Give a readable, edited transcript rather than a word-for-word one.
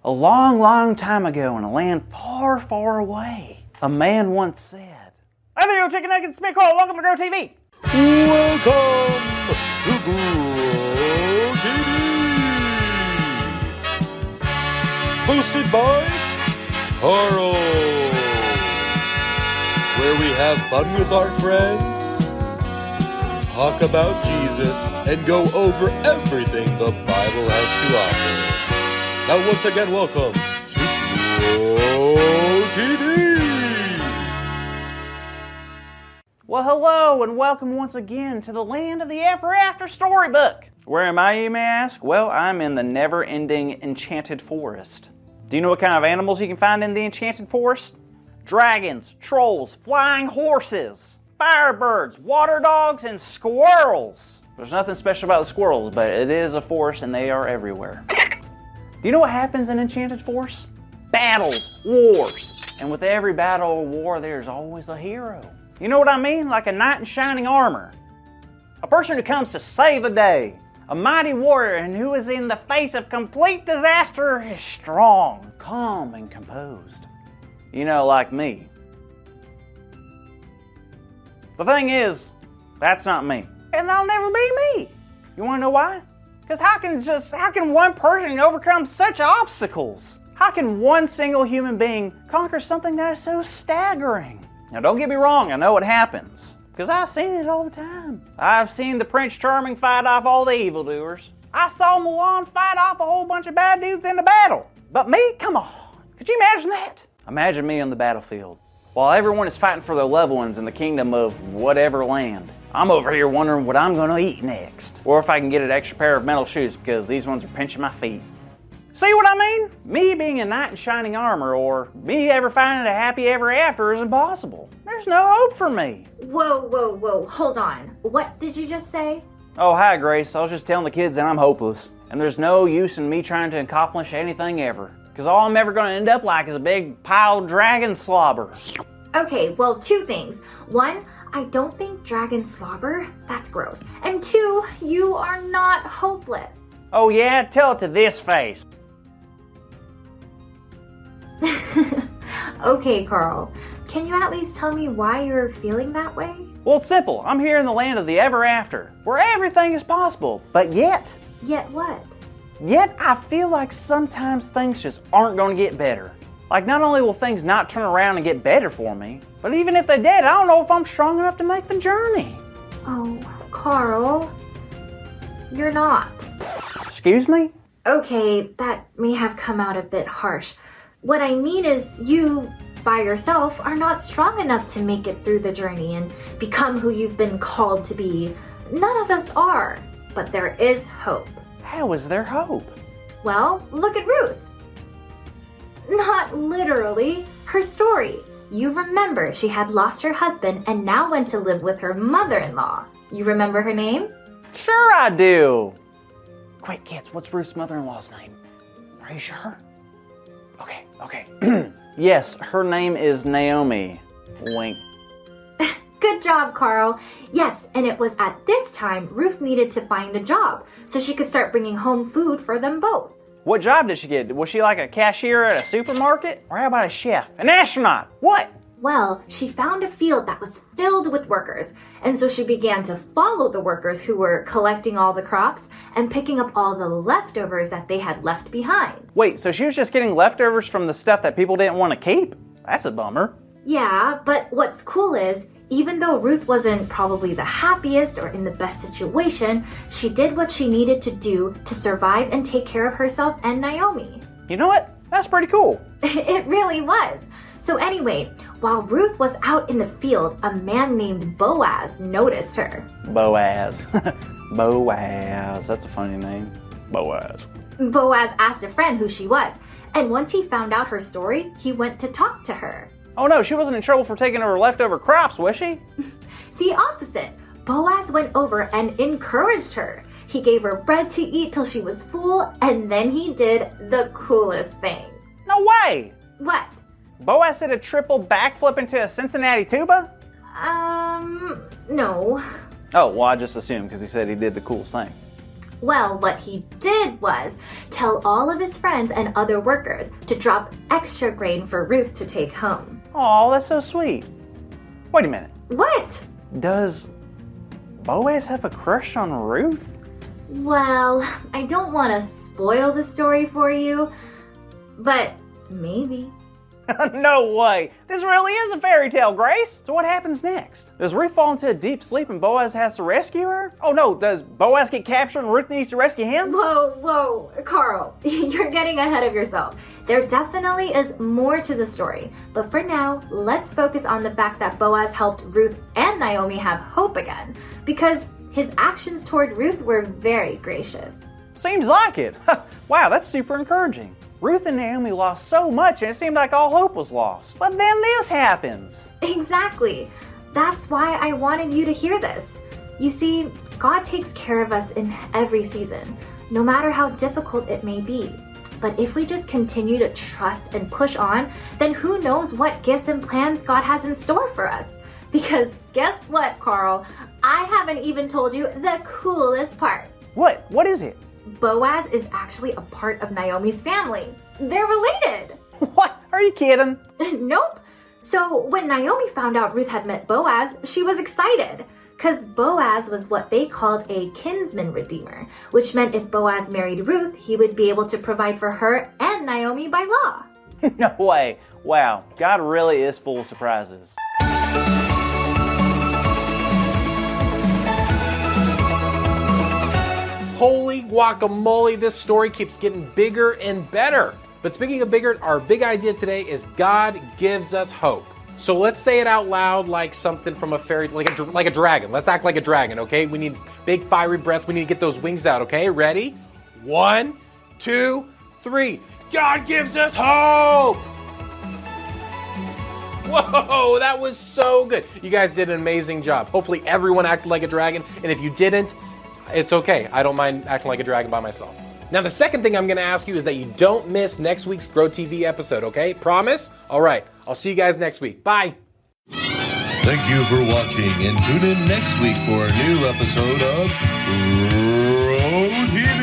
A long, long time ago in a land far, far away, a man once said, "Hey there, you chicken nuggets, it's me, Carl. Welcome to Grow TV." Welcome to Grow TV. Hosted by Carl. Where we have fun with our friends, talk about Jesus, and go over everything the Bible has to offer. Now once again, welcome to Grow TV. Well, hello and welcome once again to the land of the EverAfter storybook. Where am I, you may ask? Well, I'm in the never-ending enchanted forest. Do you know what kind of animals you can find in the enchanted forest? Dragons, trolls, flying horses, firebirds, water dogs, and squirrels. There's nothing special about the squirrels, but it is a forest and they are everywhere. Do you know what happens in enchanted forests? Battles, wars, and with every battle or war, there's always a hero. You know what I mean? Like a knight in shining armor. A person who comes to save the day. A mighty warrior and who is in the face of complete disaster is strong, calm, and composed. You know, like me. The thing is, that's not me. And that'll never be me. You wanna know why? Because how can one person overcome such obstacles? How can one single human being conquer something that is so staggering? Now don't get me wrong, I know it happens. Because I've seen it all the time. I've seen the Prince Charming fight off all the evildoers. I saw Mulan fight off a whole bunch of bad dudes in the battle. But me? Come on. Could you imagine that? Imagine me on the battlefield. While everyone is fighting for their loved ones in the kingdom of whatever land, I'm over here wondering what I'm gonna eat next. Or if I can get an extra pair of metal shoes because these ones are pinching my feet. See what I mean? Me being a knight in shining armor or me ever finding a happy ever after is impossible. There's no hope for me. Whoa, hold on. What did you just say? Oh, hi Grace. I was just telling the kids that I'm hopeless. And there's no use in me trying to accomplish anything ever. Because all I'm ever gonna end up like is a big pile of dragon slobber. Okay, well, two things. One, I don't think dragon slobber, that's gross. And two, you are not hopeless. Oh yeah? Tell it to this face. Okay, Carl. Can you at least tell me why you're feeling that way? Well, it's simple. I'm here in the land of the EverAfter, where everything is possible. But yet What? Yet I feel like sometimes things just aren't going to get better. Like not only will things not turn around and get better for me, but even if they did, I don't know if I'm strong enough to make the journey. Oh, Carl. You're not. Excuse me? Okay, that may have come out a bit harsh. What I mean is you, by yourself, are not strong enough to make it through the journey and become who you've been called to be. None of us are, but there is hope. How is there hope? Well, look at Ruth. Not literally, her story. You remember she had lost her husband and now went to live with her mother-in-law. You remember her name? Sure I do. Quick kids, what's Ruth's mother-in-law's name? Are you sure? Okay. Yes, her name is Naomi. Wink. Good job, Carl. Yes, and it was at this time Ruth needed to find a job so she could start bringing home food for them both. What job did she get? Was she like a cashier at a supermarket? Or how about a chef? An astronaut? What? Well, she found a field that was filled with workers, and so she began to follow the workers who were collecting all the crops and picking up all the leftovers that they had left behind. Wait, so she was just getting leftovers from the stuff that people didn't want to keep? That's a bummer. Yeah, but what's cool is, even though Ruth wasn't probably the happiest or in the best situation, she did what she needed to do to survive and take care of herself and Naomi. You know what? That's pretty cool. It really was. So anyway, while Ruth was out in the field, a man named Boaz noticed her. Boaz. Boaz. That's a funny name. Boaz. Boaz asked a friend who she was, and once he found out her story, he went to talk to her. Oh no, she wasn't in trouble for taking her leftover crops, was she? The opposite. Boaz went over and encouraged her. He gave her bread to eat till she was full, and then he did the coolest thing. No way! What? Boaz did a triple backflip into a Cincinnati tuba? No. Oh, well, I just assumed because he said he did the coolest thing. Well, what he did was tell all of his friends and other workers to drop extra grain for Ruth to take home. Aw, that's so sweet. Wait a minute. What? Does Boaz have a crush on Ruth? Well, I don't want to spoil the story for you, but maybe. No way! This really is a fairy tale, Grace! So what happens next? Does Ruth fall into a deep sleep and Boaz has to rescue her? Oh no, does Boaz get captured and Ruth needs to rescue him? Whoa, Carl, you're getting ahead of yourself. There definitely is more to the story, but for now, let's focus on the fact that Boaz helped Ruth and Naomi have hope again, because his actions toward Ruth were very gracious. Seems like it. Wow, that's super encouraging. Ruth and Naomi lost so much and it seemed like all hope was lost. But then this happens. Exactly. That's why I wanted you to hear this. You see, God takes care of us in every season, no matter how difficult it may be. But if we just continue to trust and push on, then who knows what gifts and plans God has in store for us. Because guess what, Carl? I haven't even told you the coolest part. What? What is it? Boaz is actually a part of Naomi's family. They're related. What? Are you kidding? Nope. So when Naomi found out Ruth had met Boaz, she was excited. Because Boaz was what they called a kinsman redeemer, which meant if Boaz married Ruth, he would be able to provide for her and Naomi by law. No way. Wow, God really is full of surprises. Holy guacamole, this story keeps getting bigger and better. But speaking of bigger, our big idea today is God gives us hope. So let's say it out loud like something from a fairy, like a dragon. Let's act like a dragon, okay? We need big fiery breaths. We need to get those wings out, okay? Ready? 1, 2, 3. God gives us hope! Whoa, that was so good. You guys did an amazing job. Hopefully everyone acted like a dragon, and if you didn't, it's okay. I don't mind acting like a dragon by myself. Now, the second thing I'm going to ask you is that you don't miss next week's Grow TV episode, okay? Promise? All right. I'll see you guys next week. Bye. Thank you for watching, and tune in next week for a new episode of Grow TV.